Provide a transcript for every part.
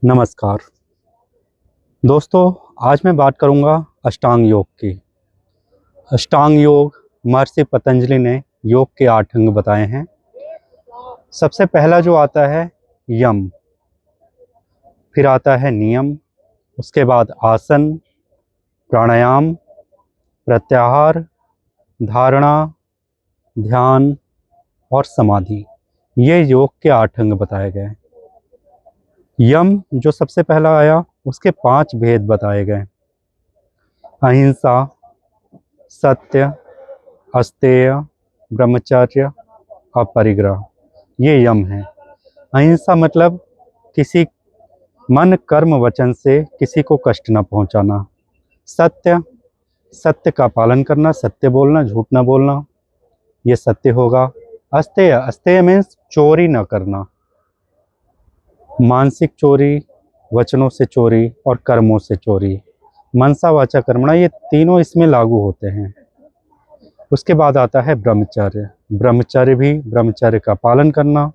नमस्कार दोस्तों, आज मैं बात करूंगा अष्टांग योग की। अष्टांग योग महर्षि पतंजलि ने योग के 8 अंग बताए हैं। सबसे पहला जो आता है यम, फिर आता है नियम, उसके बाद आसन, प्राणायाम, प्रत्याहार, धारणा, ध्यान और समाधि। ये योग के 8 अंग बताए गए। यम जो सबसे पहला आया, उसके 5 भेद बताए गए। अहिंसा, सत्य, अस्तेय, ब्रह्मचर्य, अपरिग्रह, ये यम है। अहिंसा मतलब किसी मन कर्म वचन से किसी को कष्ट न पहुंचाना। सत्य, सत्य का पालन करना, सत्य बोलना, झूठ न बोलना, ये सत्य होगा। अस्तेय, अस्तेय मीन्स चोरी न करना। मानसिक चोरी, वचनों से चोरी और कर्मों से चोरी, मनसा वाचा कर्मणा, ये तीनों इसमें लागू होते हैं। उसके बाद आता है ब्रह्मचर्य। ब्रह्मचर्य भी ब्रह्मचर्य का पालन करना।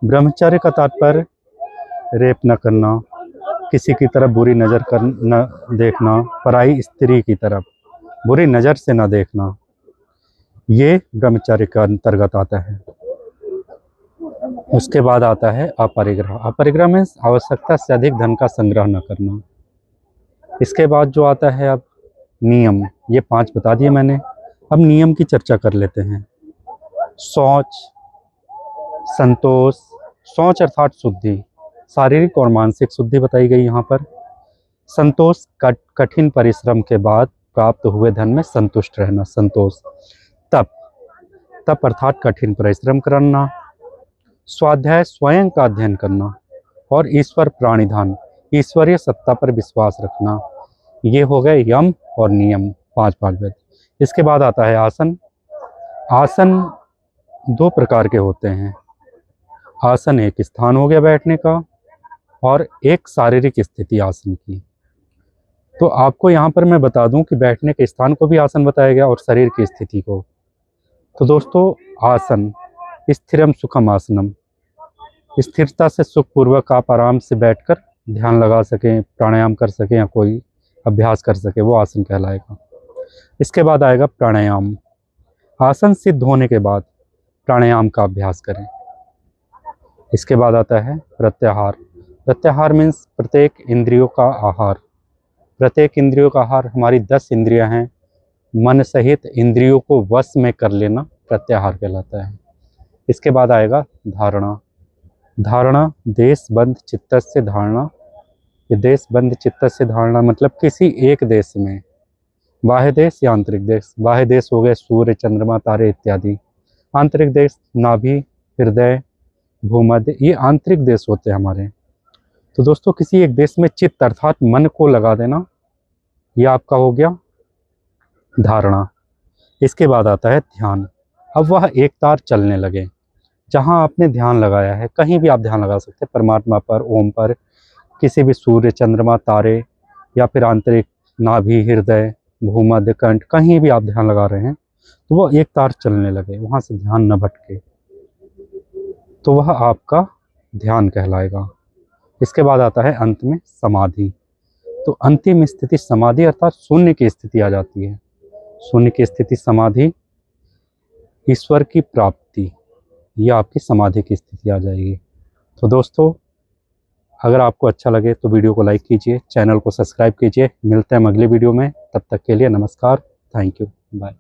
ब्रह्मचर्य का तात्पर्य रेप न करना, किसी की तरफ बुरी नज़र कर न देखना, पराई स्त्री की तरफ बुरी नज़र से न देखना, ये ब्रह्मचर्य का अंतर्गत आता है। उसके बाद आता है अपरिग्रह। अपरिग्रह में आवश्यकता से अधिक धन का संग्रह न करना। इसके बाद जो आता है अब नियम, ये 5 बता दिए मैंने। अब नियम की चर्चा कर लेते हैं। शौच, संतोष, शौच अर्थात शुद्धि, शारीरिक और मानसिक शुद्धि बताई गई यहाँ पर। संतोष, कठिन परिश्रम के बाद प्राप्त हुए धन में संतुष्ट रहना, संतोष। तप, तप अर्थात कठिन परिश्रम करना। स्वाध्याय, स्वयं का अध्ययन करना। और ईश्वर प्राणिधान, ईश्वरीय सत्ता पर विश्वास रखना। ये हो गए यम और नियम, 5 भेद। इसके बाद आता है आसन। आसन 2 प्रकार के होते हैं। आसन एक स्थान हो गया बैठने का, और एक शारीरिक स्थिति आसन की। तो आपको यहाँ पर मैं बता दूं कि बैठने के स्थान को भी आसन बताया गया और शरीर की स्थिति को। तो दोस्तों, आसन, स्थिरम सुखम आसनम, स्थिरता से सुखपूर्वक आप आराम से बैठकर ध्यान लगा सकें, प्राणायाम कर सकें या कोई अभ्यास कर सके, वो आसन कहलाएगा। इसके बाद आएगा प्राणायाम। आसन सिद्ध होने के बाद प्राणायाम का अभ्यास करें। इसके बाद आता है प्रत्याहार। प्रत्याहार मीन्स प्रत्येक इंद्रियों का आहार। प्रत्येक इंद्रियों का आहार, हमारी 10 इंद्रियां हैं, मन सहित इंद्रियों को वश में कर लेना प्रत्याहार कहलाता है। इसके बाद आएगा धारणा। धारणा, देश बंध चित्तस्य धारणा। ये देश बंध चित्तस्य धारणा मतलब किसी एक देश में, बाह्य देश या आंतरिक देश। बाह्य देश हो गए सूर्य, चंद्रमा, तारे इत्यादि। आंतरिक देश नाभि, हृदय, भूमध्य, ये आंतरिक देश होते हैं हमारे। तो दोस्तों, किसी एक देश में चित्त अर्थात मन को लगा देना, ये आपका हो गया धारणा। इसके बाद आता है ध्यान। अब वह एक तार चलने लगे। जहां आपने ध्यान लगाया है, कहीं भी आप ध्यान लगा सकते हैं, परमात्मा पर, ओम पर, किसी भी सूर्य, चंद्रमा, तारे, या फिर आंतरिक नाभि, हृदय, भूमध्य, कंठ, कहीं भी आप ध्यान लगा रहे हैं तो वह एक तार चलने लगे, वहां से ध्यान न भटके, तो वह आपका ध्यान कहलाएगा। इसके बाद आता है अंत में समाधि। तो अंतिम स्थिति समाधि अर्थात शून्य की स्थिति आ जाती है। शून्य की स्थिति समाधि, ईश्वर की प्राप्ति, यह आपकी समाधि की स्थिति आ जाएगी। तो दोस्तों, अगर आपको अच्छा लगे तो वीडियो को लाइक कीजिए, चैनल को सब्सक्राइब कीजिए। मिलते हैं अगली वीडियो में, तब तक के लिए नमस्कार, थैंक यू, बाय।